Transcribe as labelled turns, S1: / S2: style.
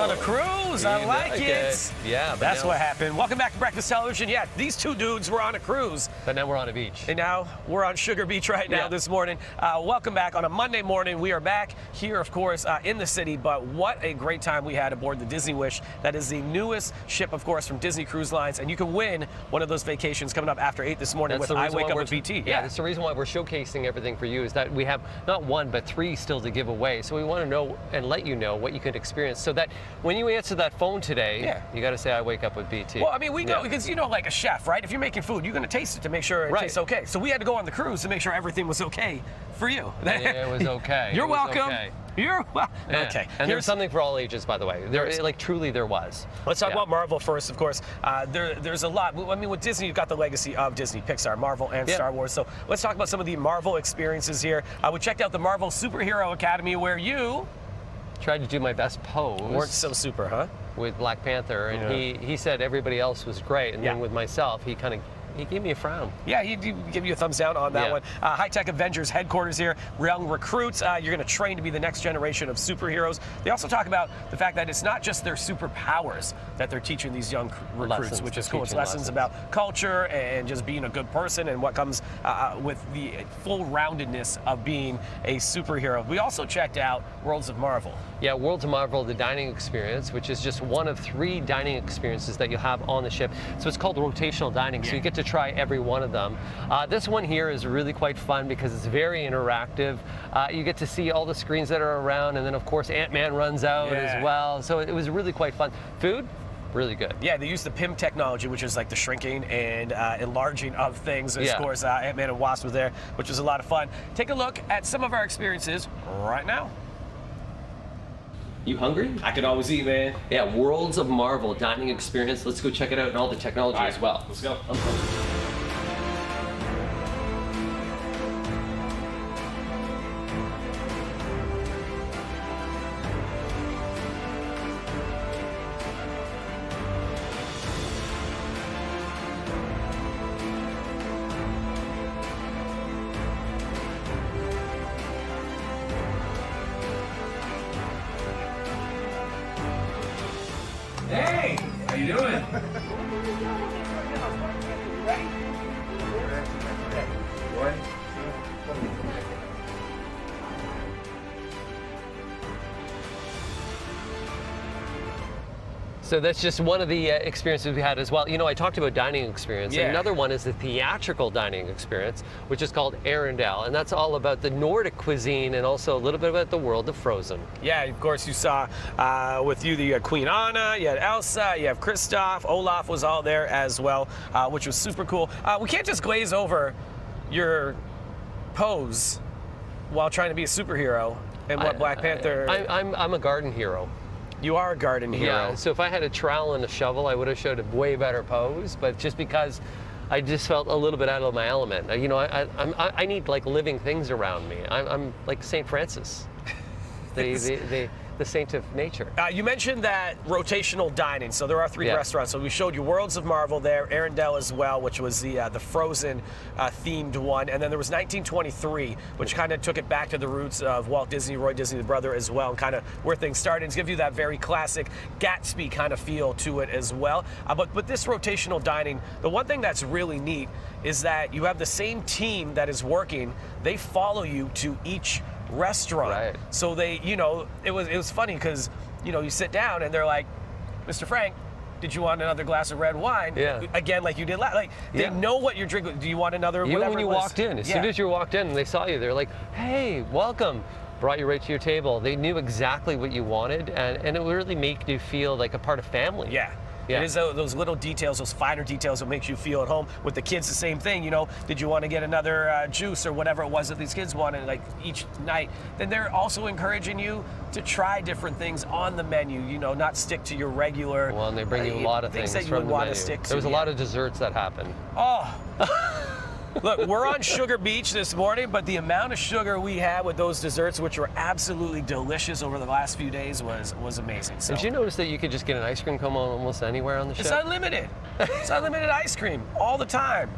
S1: on a cruise. I like it.
S2: Yeah. But
S1: that's what happened. Welcome back to Breakfast Television. Yeah, these two dudes were on a cruise.
S2: But now we're on a beach.
S1: And now we're on Sugar Beach right now this morning. Welcome back on a Monday morning. We are back here, of course, in the city. But what a great time we had aboard the Disney Wish. That is the newest ship, of course, from Disney Cruise Lines. And you can win one of those vacations coming up after 8 this morning with I Wake Up with BT.
S2: Yeah, that's the reason why we're showcasing everything for you, is that we have not one, but 3 still to give away. So we want to know and let you know what you can experience, so that when you answer that phone today, you got to say, I wake up with BT.
S1: Well, I mean, we know, because you know, like a chef, right? If you're making food, you're going to taste it to make sure it tastes okay. So we had to go on the cruise to make sure everything was okay for you.
S2: Yeah, it was okay.
S1: You're welcome. Okay. You're welcome.
S2: Yeah.
S1: Okay.
S2: And there's something for all ages, by the way. Truly there was.
S1: Let's talk about Marvel first, of course. There's a lot. I mean, with Disney, you've got the legacy of Disney, Pixar, Marvel, and Star Wars. So let's talk about some of the Marvel experiences here. We checked out the Marvel Superhero Academy, where you
S2: tried to do my best pose.
S1: Weren't so super, huh?
S2: With Black Panther, and he said everybody else was great, and then with myself, he gave me a frown. Yeah, he give you a thumbs down on that one. High-tech Avengers Headquarters here. Young recruits, you're going to train to be the next generation of superheroes. They also talk about the fact that it's not just their superpowers that they're teaching these young recruits, which is cool. It's lessons about culture and just being a good person and what comes with the full roundedness of being a superhero. We also checked out Worlds of Marvel. Yeah, Worlds of Marvel, the dining experience, which is just one of 3 dining experiences that you have on the ship. So it's called rotational dining, so you get to try every one of them. This one here is really quite fun because it's very interactive. You get to see all the screens that are around, and then of course Ant-Man runs out as well. So it was really quite fun. Food, really good. Yeah, they use the PIM technology, which is like the shrinking and enlarging of things. Of course, Ant-Man and Wasp was there, which was a lot of fun. Take a look at some of our experiences right now. You hungry? I could always eat, man. Yeah, Worlds of Marvel dining experience. Let's go check it out and all the technology as well. Let's go. Hey, how you doing? So that's just one of the experiences we had as well. You know, I talked about dining experience. Yeah. Another one is the theatrical dining experience, which is called Arendelle, and that's all about the Nordic cuisine and also a little bit about the world of Frozen. Yeah, of course you saw with you Queen Anna, you had Elsa, you have Kristoff, Olaf was all there as well, which was super cool. We can't just glaze over your pose while trying to be a superhero and what Black Panther. I'm a garden hero. You are a garden hero. Yeah, so if I had a trowel and a shovel, I would have showed a way better pose, but just because I just felt a little bit out of my element. You know, I need like living things around me. I'm like St. Francis, the saint of nature. You mentioned that rotational dining. So there are 3 restaurants. So we showed you Worlds of Marvel there, Arendelle as well, which was the Frozen themed one, and then there was 1923, which kind of took it back to the roots of Walt Disney, Roy Disney, the brother as well, and kind of where things started. To give you that very classic Gatsby kind of feel to it as well. But with this rotational dining, the one thing that's really neat is that you have the same team that is working. They follow you to each restaurant. Right. So they, you know, it was funny because, you know, you sit down and they're like, Mr. Frank, did you want another glass of red wine? Yeah. Again, like you did last. Like they know what you're drinking. Do you want another? Even when you walked in, as soon as you walked in and they saw you, they're like, hey, welcome. Brought you right to your table. They knew exactly what you wanted, and it really made you feel like a part of family. Yeah. Yeah. It is those little details, those finer details that makes you feel at home. With the kids, the same thing. You know, did you want to get another juice or whatever it was that these kids wanted, like each night? Then they're also encouraging you to try different things on the menu. You know, not stick to your regular. Well, and they bring you a lot of things that you would want to stick to. There was a lot of desserts that happened. Oh. Look, we're on Sugar Beach this morning, but the amount of sugar we had with those desserts, which were absolutely delicious over the last few days, was amazing. So. Did you notice that you could just get an ice cream cone almost anywhere on the ship? It's unlimited. It's unlimited ice cream all the time.